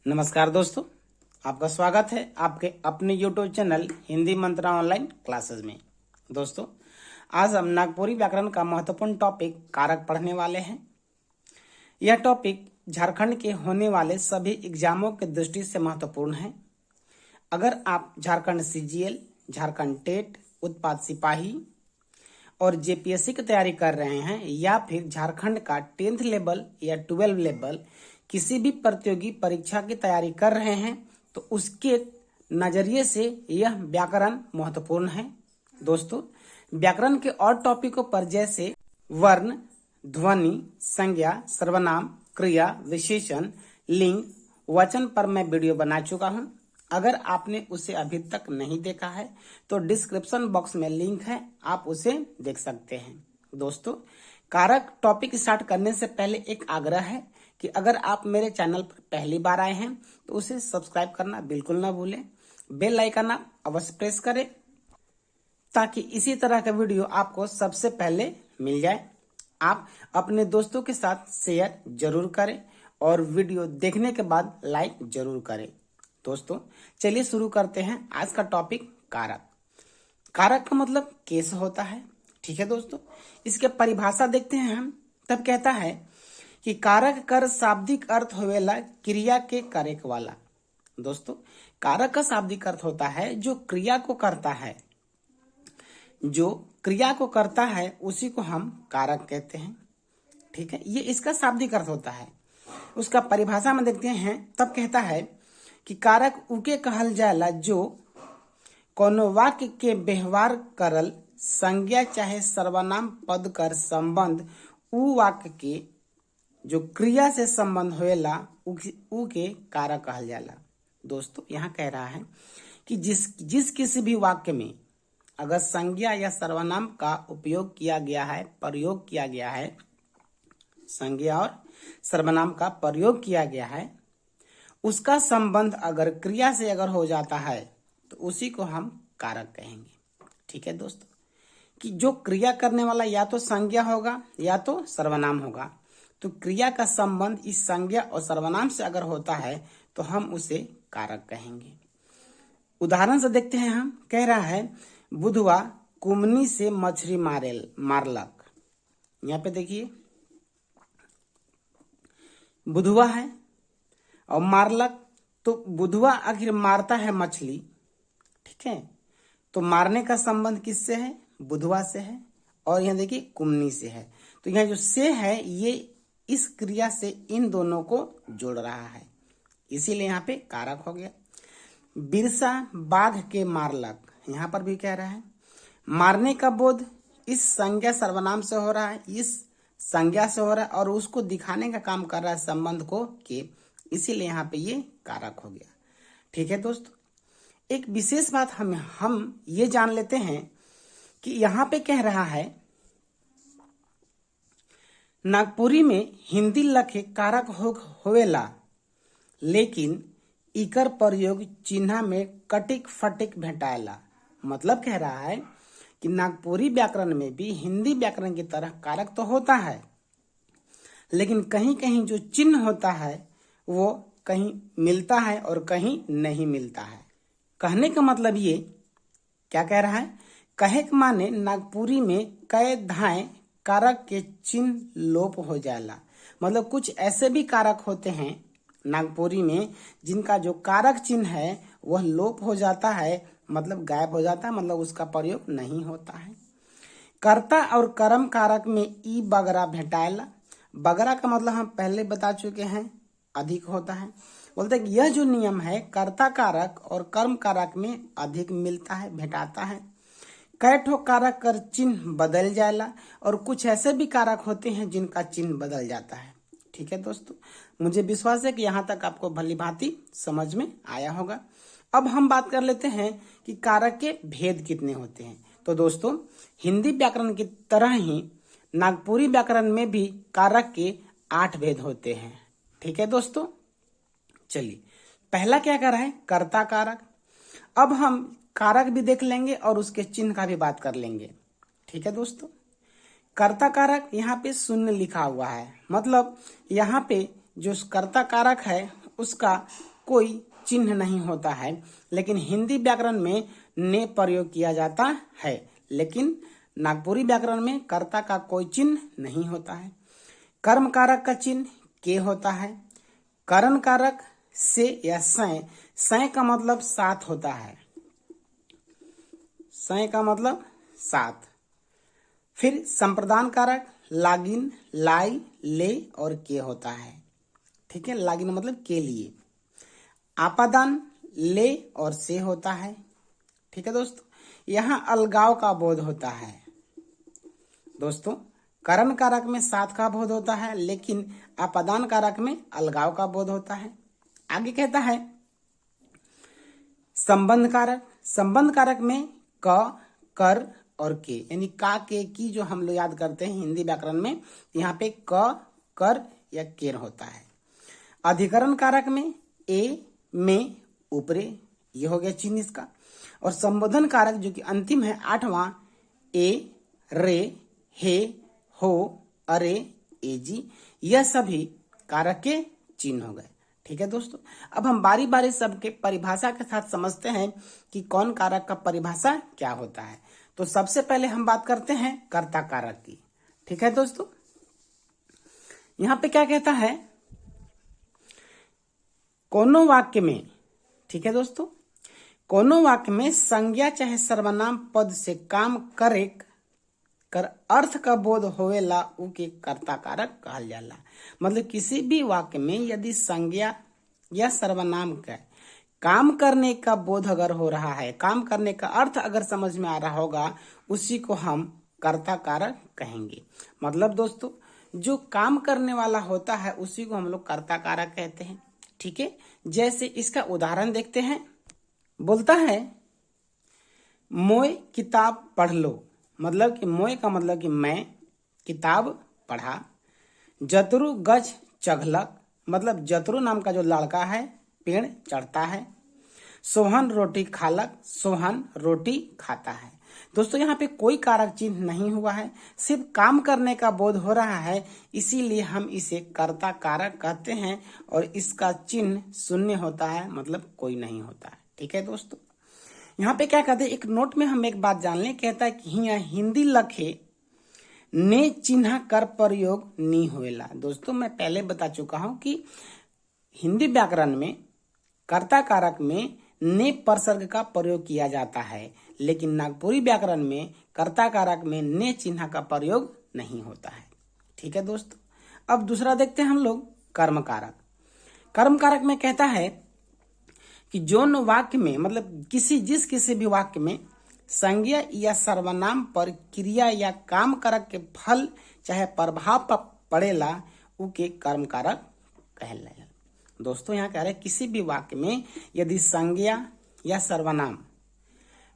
नमस्कार दोस्तों, आपका स्वागत है आपके अपने YouTube चैनल हिंदी मंत्रा ऑनलाइन क्लासेस में। दोस्तों, आज हम नागपुरी व्याकरण का महत्वपूर्ण टॉपिक कारक पढ़ने वाले हैं। यह टॉपिक झारखंड के होने वाले सभी एग्जामों की दृष्टि से महत्वपूर्ण है। अगर आप झारखंड CGL, झारखंड टेट, उत्पाद सिपाही और JPSC की तैयारी कर रहे हैं या फिर झारखंड का 10th लेवल या 12 लेवल किसी भी प्रतियोगी परीक्षा की तैयारी कर रहे हैं तो उसके नजरिए से यह व्याकरण महत्वपूर्ण है। दोस्तों, व्याकरण के और टॉपिकों पर जैसे वर्ण, ध्वनि, संज्ञा, सर्वनाम, क्रिया, विशेषण, लिंग, वचन पर मैं वीडियो बना चुका हूं। अगर आपने उसे अभी तक नहीं देखा है तो डिस्क्रिप्शन बॉक्स में लिंक है, आप उसे देख सकते हैं। दोस्तों, कारक टॉपिक स्टार्ट करने से पहले एक आग्रह है कि अगर आप मेरे चैनल पर पहली बार आए हैं तो उसे सब्सक्राइब करना बिल्कुल ना भूलें। बेल आइकन आप अवश्य प्रेस करें ताकि इसी तरह का वीडियो आपको सबसे पहले मिल जाए। आप अपने दोस्तों के साथ शेयर जरूर करें और वीडियो देखने के बाद लाइक जरूर करें। दोस्तों, चलिए शुरू करते हैं आज का टॉपिक कारक। कारक का मतलब कैसे होता है, ठीक है दोस्तों। इसके परिभाषा देखते हैं हम। तब कहता है कि कारक कर शाब्दिक अर्थ होवेला क्रिया के करेक वाला। दोस्तों, कारक का शाब्दिक अर्थ होता है जो क्रिया को करता है, जो क्रिया को करता है उसी को हम कारक कहते हैं, ठीक है। ये इसका शाब्दिक अर्थ होता है। उसका परिभाषा में देखते हैं। तब कहता है कि कारक उके कहल जाला जो कोनो वाक्य के व्यवहार करल संज्ञा चाहे सर्वनाम पद कर संबंध उ वाक्य के जो क्रिया से संबंध होएला उ के कारक कहल जाला। दोस्तों, यहाँ कह रहा है कि जिस किसी भी वाक्य में अगर संज्ञा या सर्वनाम का उपयोग किया गया है, प्रयोग किया गया है, संज्ञा और सर्वनाम का प्रयोग किया गया है, उसका संबंध अगर क्रिया से अगर हो जाता है तो उसी को हम कारक कहेंगे, ठीक है दोस्तों। कि जो क्रिया करने वाला या तो संज्ञा होगा या तो सर्वनाम होगा, तो क्रिया का संबंध इस संज्ञा और सर्वनाम से अगर होता है तो हम उसे कारक कहेंगे। उदाहरण से देखते हैं हम। कह रहा है बुधवा कुमनी से मछली मारलक। यहाँ पे देखिए, बुधवा है और मारलक, तो बुधवा आखिर मारता है मछली, ठीक है। तो मारने का संबंध किससे है? बुधवा से है। और यहाँ देखिए कुमनी से है। तो यहाँ जो से है ये इस क्रिया से इन दोनों को जोड़ रहा है, इसीलिए यहाँ पे कारक हो गया। बिरसा बाघ के मारलक, यहाँ पर भी कह रहा है मारने का बोध इस संज्ञा सर्वनाम से हो रहा है, इस संज्ञा से हो रहा है और उसको दिखाने का काम कर रहा है संबंध को के, इसीलिए यहाँ पे ये कारक हो गया, ठीक है दोस्तों। एक विशेष बात हम ये जान लेते हैं कि यहाँ पे कह रहा है नागपुरी में हिंदी लखे कारक होवेला, लेकिन इकर प्रयोग चिन्हा में कटिक फटिक भेटाएला। मतलब कह रहा है कि नागपुरी व्याकरण में भी हिंदी व्याकरण की तरह कारक तो होता है, लेकिन कहीं कहीं जो चिन्ह होता है वो कहीं मिलता है और कहीं नहीं मिलता है। कहने का मतलब ये क्या कह रहा है? कहे के माने नागपुरी में कई धाए कारक के चिन्ह लोप हो जाला। मतलब कुछ ऐसे भी कारक होते हैं नागपुरी में जिनका जो कारक चिन्ह है वह लोप हो जाता है, मतलब गायब हो जाता है, मतलब उसका प्रयोग नहीं होता है। कर्ता और कर्म कारक में ई बगरा भेटाएला। बगरा का मतलब हम पहले बता चुके हैं, अधिक होता है। बोलते हैं कि यह जो नियम है कर्ता कारक और कर्म कारक में अधिक मिलता है, भेटाता है। कई ठो कारक कर चिन्ह बदल जाएला और कुछ ऐसे भी कारक होते हैं जिनका चिन्ह बदल जाता है, ठीक है दोस्तों। मुझे विश्वास है कि यहाँ तक आपको भली भांति समझ में आया होगा। अब हम बात कर लेते हैं कि कारक के भेद कितने होते हैं। तो दोस्तों, हिंदी व्याकरण की तरह ही नागपुरी व्याकरण में भी कारक के 8 भेद होते हैं, ठीक है दोस्तों। चलिए, पहला क्या कर रहा है? कर्ता कारक। अब हम कारक भी देख लेंगे और उसके चिन्ह का भी बात कर लेंगे, ठीक है दोस्तों। कर्ता कारक यहाँ पे शून्य लिखा हुआ है, मतलब यहाँ पे जो कर्ता कारक है उसका कोई चिन्ह नहीं होता है, लेकिन हिंदी व्याकरण में ने प्रयोग किया जाता है, लेकिन नागपुरी व्याकरण में कर्ता का कोई चिन्ह नहीं होता है। कर्म कारक का चिन्ह के होता है। करण कारक से या सै का मतलब साथ होता है। सै का मतलब साथ। फिर संप्रदान कारक लागिन, लाई, ले और के होता है। ठीक है, लागिन मतलब के लिए। आपादान ले और से होता है। ठीक है दोस्तों, यहां अलगाव का बोध होता है। दोस्तों, करण कारक में साथ का बोध होता है, लेकिन आपादान कारक में अलगाव का बोध होता है। आगे कहता है संबंध कारक। संबंध कारक में क, कर और के, यानी का, के, की जो हम लोग याद करते हैं हिंदी व्याकरण में, यहाँ पे क, कर या केर होता है। अधिकरण कारक में ए, में, ऊपरे, ये हो गया चिन्ह इसका। और संबोधन कारक जो कि अंतिम है 8वां, ए, रे, हे, हो, अरे, एजी, यह सभी कारक के चिन्ह हो गए। ठीक है दोस्तों, अब हम बारी बारी सबके परिभाषा के साथ समझते हैं कि कौन कारक का परिभाषा क्या होता है। तो सबसे पहले हम बात करते हैं कर्ता कारक की। ठीक है दोस्तों, यहां पे क्या कहता है, कोनो वाक्य में, ठीक है दोस्तों, कोनो वाक्य में संज्ञा चाहे सर्वनाम पद से काम करे कर अर्थ का बोध होवेला उके कर्ता कारक कहल जाला। मतलब किसी भी वाक्य में यदि संज्ञा या सर्वनाम का काम करने का बोध अगर हो रहा है, काम करने का अर्थ अगर समझ में आ रहा होगा, उसी को हम कर्ता कारक कहेंगे। मतलब दोस्तों, जो काम करने वाला होता है उसी को हम लोग कर्ता कारक कहते हैं। ठीक है, जैसे इसका उदाहरण देखते हैं। बोलता है मोय किताब पढ़ लो, मतलब कि मोय का मतलब कि मैं किताब पढ़ा। जतरु गज चघलक, मतलब जतरु नाम का जो लड़का है पेड़ चढ़ता है। सोहन रोटी खालक, सोहन रोटी खाता है। दोस्तों, यहाँ पे कोई कारक चिन्ह नहीं हुआ है, सिर्फ काम करने का बोध हो रहा है, इसीलिए हम इसे कर्ता कारक कहते हैं। और इसका चिन्ह शून्य होता है, मतलब कोई नहीं होता है। ठीक है दोस्तों, यहाँ पे क्या कहते हैं, एक नोट में हम एक बात जान लें। कहता है कि यहाँ हिंदी लखे ने चिन्ह कर प्रयोग नहीं होएला। दोस्तों, मैं पहले बता चुका हूं कि हिंदी व्याकरण में कर्ता कारक में ने परसर्ग का प्रयोग किया जाता है, लेकिन नागपुरी व्याकरण में कर्ता कारक में ने चिन्ह का प्रयोग नहीं होता है। ठीक है दोस्तों, अब दूसरा देखते हैं हम लोग कर्म कारक। कर्म कारक में कहता है कि जोन वाक्य में, मतलब किसी भी वाक्य में संज्ञा या सर्वनाम पर क्रिया या काम कारक के फल चाहे प्रभाव पड़ेला उके कर्म कारक कहला। दोस्तों, यहाँ कह रहे हैं किसी भी वाक्य में यदि संज्ञा या सर्वनाम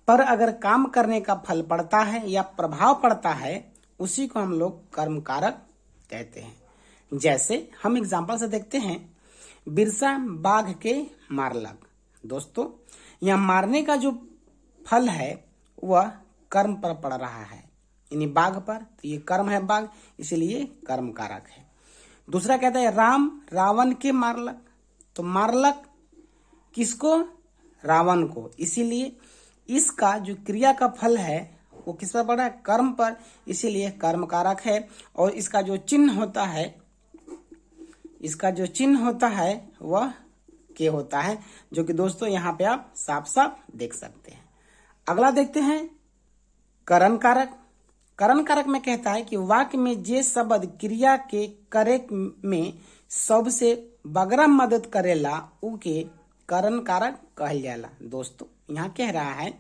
पर अगर काम करने का फल पड़ता है या प्रभाव पड़ता है, उसी को हम लोग कर्म कारक कहते हैं। जैसे हम एग्जांपल से देखते हैं, बिरसा बाघ के मारलक। दोस्तों, यहाँ मारने का जो फल है वह कर्म पर पड़ रहा है, यानी बाघ पर, तो ये कर्म है बाघ, इसीलिए कर्म कारक है। दूसरा कहता है राम रावण के मारलक, तो मारलक किसको, रावण को, इसीलिए इसका जो क्रिया का फल है वो किस पर पड़ा है, कर्म पर, इसीलिए कर्म कारक है। और इसका जो चिन्ह होता है, वह के होता है, जो कि दोस्तों यहाँ पे आप साफ साफ देख सकते हैं। अगला देखते हैं करण कारक। करण कारक में कहता है कि वाक्य में जे शब्द क्रिया के करे में सबसे बगरा मदद करेला उके करण कारक कहल जाला। दोस्तों, यहाँ कह रहा है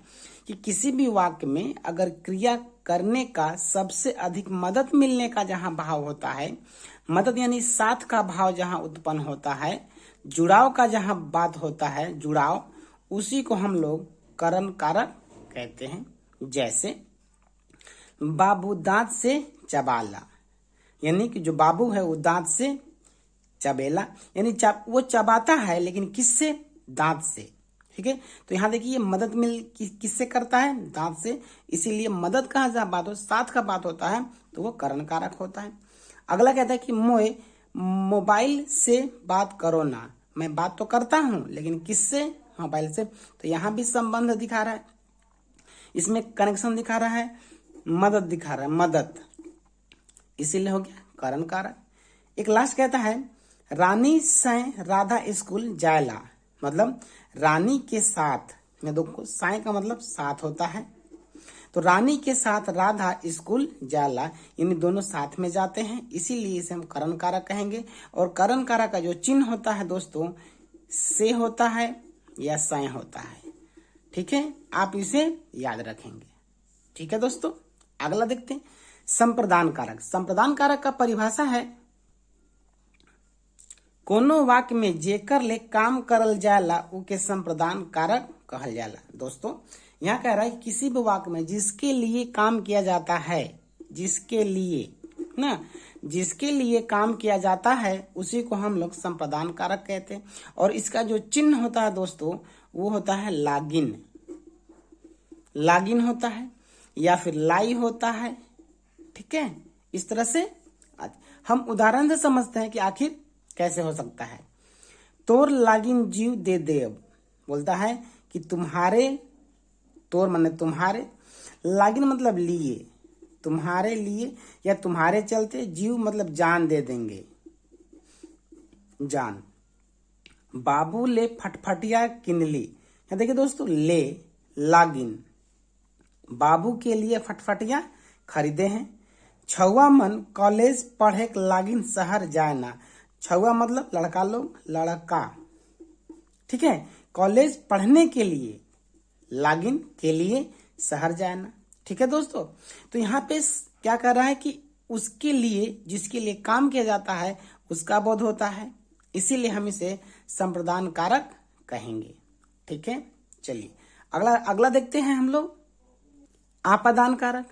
कि किसी भी वाक्य में अगर क्रिया करने का सबसे अधिक मदद मिलने का जहाँ भाव होता है, मदद यानी साथ का भाव जहाँ उत्पन्न होता है, जुड़ाव का जहाँ बात होता है, जुड़ाव, उसी को हम लोग करण कारक कहते हैं। जैसे बाबू दांत से चबाला, यानी कि जो बाबू है वो दांत से चबेला, यानी वो चबाता है, लेकिन किससे, दांत से। ठीक है, तो यहाँ देखिए ये मदद मिल किससे करता है, दांत से, इसीलिए मदद का जहाँ बात हो, साथ का बात होता है, तो वो करण कारक होता है। अगला कहता है कि मोए मोबाइल से बात करो ना, मैं बात तो करता हूं लेकिन किससे, मोबाइल से। तो यहाँ भी संबंध दिखा रहा है, इसमें कनेक्शन दिखा रहा है, मदद दिखा रहा है, मदद, इसीलिए हो गया कारण कारक। एक लास्ट कहता है रानी सै राधा स्कूल जायला, मतलब रानी के साथ में, देखो साय का मतलब साथ होता है, तो रानी के साथ राधा स्कूल जाला, यानी दोनों साथ में जाते हैं, इसीलिए इसे हम करण कारक कहेंगे। और करण कारक का जो चिन्ह होता है दोस्तों, से होता है या सय होता है। ठीक है, आप इसे याद रखेंगे। ठीक है दोस्तों, अगला देखते हैं संप्रदान कारक। संप्रदान कारक का परिभाषा है कोनो वाक्य में जेकर ले काम करल जाला उके संप्रदान कारक कहल जाला। दोस्तों यहाँ कह रहा है किसी भी वाक्य में जिसके लिए काम किया जाता है, जिसके लिए ना, जिसके लिए काम किया जाता है उसी को हम लोग संप्रदान कारक कहते हैं। और इसका जो चिन्ह होता है दोस्तों वो होता है लागिन, लागिन होता है या फिर लाई होता है। ठीक है, इस तरह से हम उदाहरण से समझते हैं कि आखिर कैसे हो सकता है। तोर लागिन जीव दे देव, बोलता है कि तुम्हारे, तोर माने तुम्हारे, लागिन मतलब लिए, तुम्हारे लिए या तुम्हारे चलते, जीव मतलब जान दे देंगे, जान। बाबू ले फटफटिया किनली, यहाँ देखिए दोस्तों, ले लागिन, बाबू के लिए फटफटिया खरीदे हैं। छुआ मन कॉलेज पढ़े लागिन शहर जाना, छुआ मतलब लड़का लोग, लड़का। ठीक है, कॉलेज पढ़ने के लिए, लागिन के लिए शहर जाना। ठीक है दोस्तों, तो यहाँ पे क्या कर रहा है कि उसके लिए, जिसके लिए काम किया जाता है उसका बोध होता है, इसीलिए हम इसे संप्रदान कारक कहेंगे। ठीक है, चलिए अगला देखते हैं हम लोग आपादान कारक।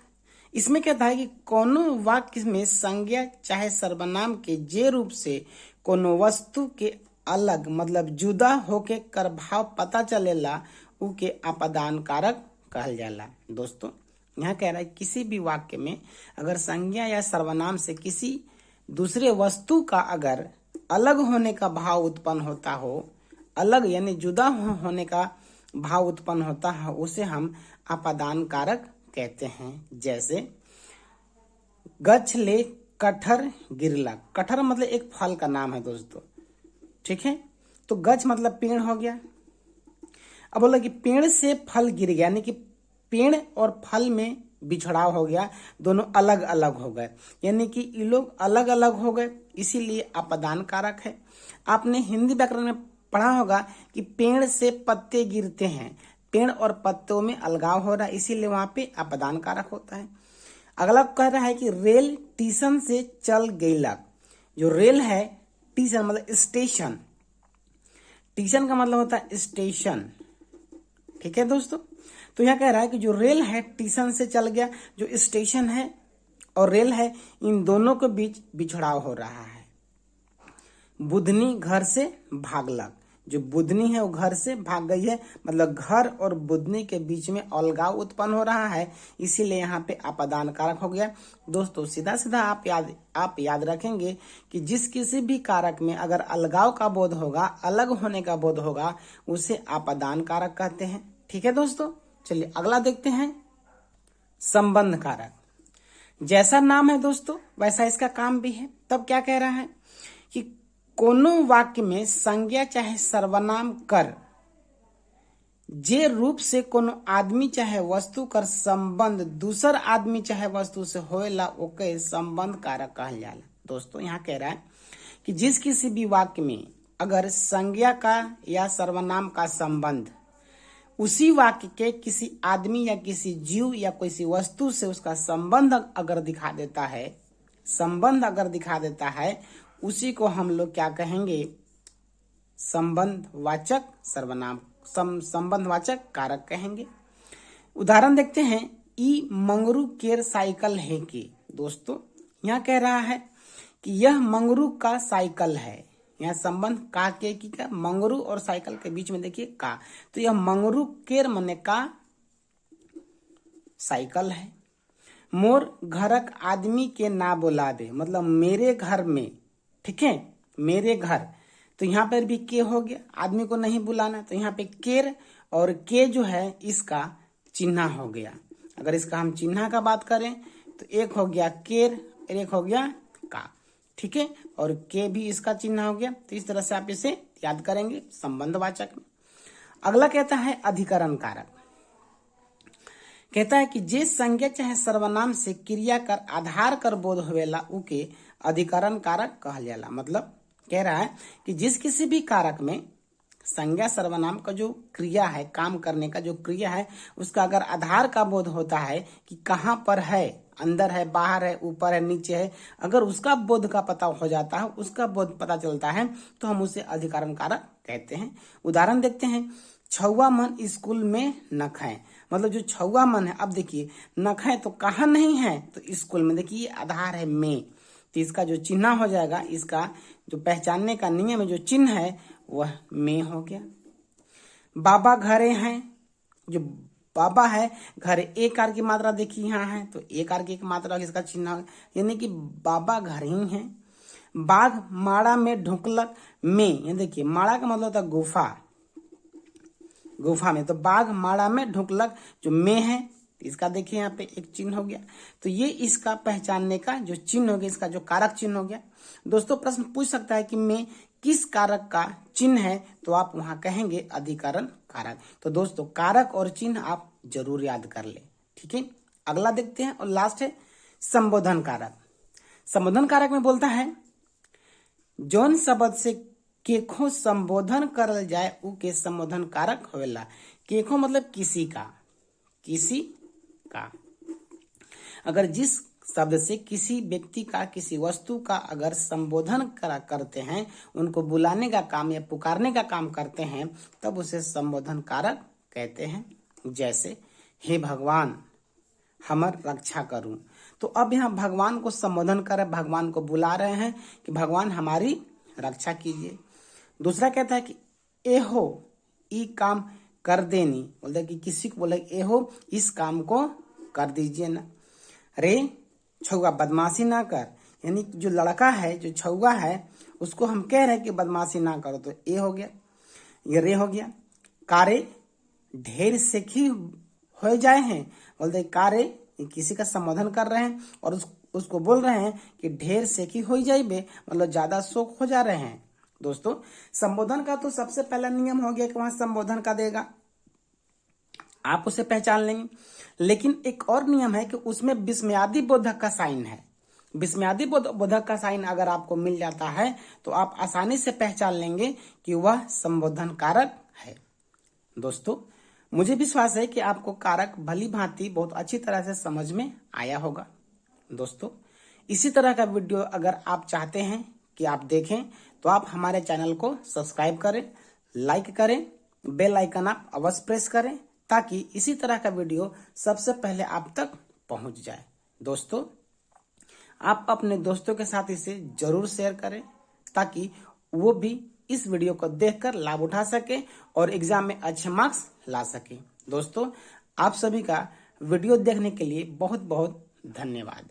इसमें कहता है कि कोनो वाक्य में संज्ञा चाहे सर्वनाम के जे रूप से कोनो वस्तु के अलग मतलब जुदा होके कर भाव पता चलेला उके आपादान कारक कहल जाला। दोस्तों यहाँ कह रहा है किसी भी वाक्य में अगर संज्ञा या सर्वनाम से किसी दूसरे वस्तु का अगर अलग होने का भाव उत्पन्न होता हो, अलग यानी जुदा होने का भाव उत्पन्न होता है, उसे हम आपादान कारक कहते हैं। जैसे गछ ले कटहर गिरला, कटहर मतलब एक फल का नाम है दोस्तों। ठीक है, तो गछ मतलब पेड़ हो गया। अब बोला कि पेड़ से फल गिर गया, यानी कि पेड़ और फल में बिछड़ाव हो गया, दोनों अलग अलग हो गए, यानी कि ये लोग अलग अलग हो गए, इसीलिए आपादान कारक है। आपने हिंदी व्याकरण में पढ़ा होगा कि पेड़ से पत्ते गिरते हैं, पेड़ और पत्तों में अलगाव हो रहा है, इसीलिए वहां पे आपादान कारक होता है। अगला कह रहा है कि रेल स्टेशन से चल गईलक, जो रेल है, स्टेशन मतलब स्टेशन, स्टेशन का मतलब होता है स्टेशन। ठीक है दोस्तों, तो यह कह रहा है कि जो रेल है स्टेशन से चल गया, जो स्टेशन है और रेल है इन दोनों के बीच बिछड़ाव हो रहा है। बुधनी घर से भागलक, जो बुधनी है वो घर से भाग गई है, मतलब घर और बुधनी के बीच में अलगाव उत्पन्न हो रहा है, इसीलिए यहाँ पे आपादान कारक हो गया। दोस्तों सीधा सीधा आप याद रखेंगे कि जिस किसी भी कारक में अगर अलगाव का बोध होगा, अलग होने का बोध होगा, उसे आपादान कारक कहते हैं। ठीक है दोस्तों, चलिए अगला देखते हैं संबंध कारक। जैसा नाम है दोस्तों वैसा इसका काम भी है। तब क्या कह रहा है कि कोनो वाक्य में संज्ञा चाहे सर्वनाम कर जे रूप से कोनो आदमी चाहे वस्तु कर संबंध दूसर आदमी चाहे वस्तु से होएला ओके संबंध कारक कहल जाला। दोस्तों यहाँ कह रहा है कि जिस किसी भी वाक्य में अगर संज्ञा का या सर्वनाम का संबंध उसी वाक्य के किसी आदमी या किसी जीव या किसी वस्तु से उसका संबंध अगर दिखा देता है, संबंध अगर दिखा देता है, उसी को हम लोग क्या कहेंगे, संबंधवाचक सर्वनाम, संबंधवाचक कारक कहेंगे। उदाहरण देखते हैं, ई मंगरू केर साइकिल है के। दोस्तों यहाँ कह रहा है कि यह मंगरू का साइकिल है, यहाँ संबंध का के की का, मंगरू और साइकिल के बीच में देखिए का, तो यह मंगरू केर मने का साइकिल है। मोर घरक आदमी के ना बुलावे, मतलब मेरे घर में, ठीक है, मेरे घर तो यहाँ पर भी के हो गया, आदमी को नहीं बुलाना, तो यहाँ पे केर और के जो है इसका चिन्ह हो गया। अगर इसका हम चिन्ह का बात करें तो एक हो गया केर और एक हो गया का, ठीक है, और के भी इसका चिन्ह हो गया। तो इस तरह से आप इसे याद करेंगे संबंधवाचक में। अगला कहता है अधिकरण कारक। कहता है कि जे संज्ञा चाहे सर्वनाम से क्रिया कर आधार कर बोध होवेला उके अधिकरण कारक कहल जाला। मतलब कह रहा है कि जिस किसी भी कारक में संज्ञा सर्वनाम का जो क्रिया है, काम करने का जो क्रिया है, उसका अगर आधार का बोध होता है कि कहाँ पर है, अंदर है, बाहर है, ऊपर है, नीचे है, अगर उसका बोध का पता हो जाता है, उसका बोध पता चलता है, तो हम उसे अधिकरण कारक कहते हैं। उदाहरण देखते हैं, छुआ मन स्कूल में नख है। मतलब जो छुआ मन है, अब देखिए नख है तो कहाँ नहीं है, तो स्कूल में। देखिए आधार है में, तो इसका जो चिन्ह हो जाएगा, इसका जो पहचानने का नियम है, जो चिन्ह है वह में हो गया। बाबा घरे हैं, जो बाबा है, घर एक कार की मात्रा देखिए यहाँ है, तो एक कार की एक मात्रा इसका चिन्ह, यानी कि बाबा घर ही है। बाघ माड़ा में ढुकलक में, ये देखिए माड़ा का मतलब होता है गुफा, गुफा में, तो बाघ माड़ा में ढुकलक जो में है, इसका देखिए यहाँ पे एक चिन्ह हो गया। तो ये इसका पहचानने का जो चिन्ह हो गया, इसका जो कारक चिन्ह हो गया। दोस्तों प्रश्न पूछ सकता है कि में किस कारक का चिन्ह है, तो आप वहां कहेंगे अधिकरण कारक। तो दोस्तों कारक और चिन्ह आप जरूर याद कर ले, ठीक है। अगला देखते हैं और लास्ट है संबोधन कारक। संबोधन कारक में बोलता है जौन शब्द से केखो संबोधन करल जाए उ के संबोधन कारक होवेला। केखो मतलब किसी का, किसी का। अगर जिस शब्द से किसी व्यक्ति का, किसी वस्तु का अगर संबोधन करते हैं, उनको बुलाने का काम या पुकारने का काम करते हैं, तब उसे संबोधन कारक कहते हैं। जैसे हे भगवान हमर रक्षा करूं, तो अब यहाँ भगवान को संबोधन कर, भगवान को बुला रहे हैं कि भगवान हमारी रक्षा कीजिए। दूसरा कहता है कि एहो ई काम कर देनी, बोलते कि किसी को बोले एहो इस काम को कर दीजिए ना। रे छुआ बदमाशी ना कर, यानी जो लड़का है, जो छुआ है, उसको हम कह रहे हैं कि बदमाशी ना करो, तो ए हो गया, ये रे हो गया। कारे ढेर सेखी हो जाए हैं, बोलते कारे किसी का संबोधन कर रहे हैं और उसको बोल रहे हैं कि ढेर सेखी हो जाइबे, मतलब ज्यादा शोक हो जा रहे हैं। दोस्तों संबोधन का तो सबसे पहला नियम हो गया कि वहां संबोधन का देगा, आप उसे पहचान लेंगे। लेकिन एक और नियम है कि उसमें विस्मयादि बोधक का साइन है। विस्मयादि बोधक का साइन अगर आपको मिल जाता है तो आप आसानी से पहचान लेंगे कि वह संबोधन कारक है। दोस्तों मुझे विश्वास है कि आपको कारक भली भांति बहुत अच्छी तरह से समझ में आया होगा। दोस्तों इसी तरह का वीडियो अगर आप चाहते हैं कि आप देखें, तो आप हमारे चैनल को सब्सक्राइब करें, लाइक करें, बेल आइकन आप अवश्य प्रेस करें, ताकि इसी तरह का वीडियो सबसे पहले आप तक पहुंच जाए। दोस्तों आप अपने दोस्तों के साथ इसे जरूर शेयर करें, ताकि वो भी इस वीडियो को देखकर लाभ उठा सके और एग्जाम में अच्छे मार्क्स ला सके। दोस्तों आप सभी का वीडियो देखने के लिए बहुत बहुत धन्यवाद।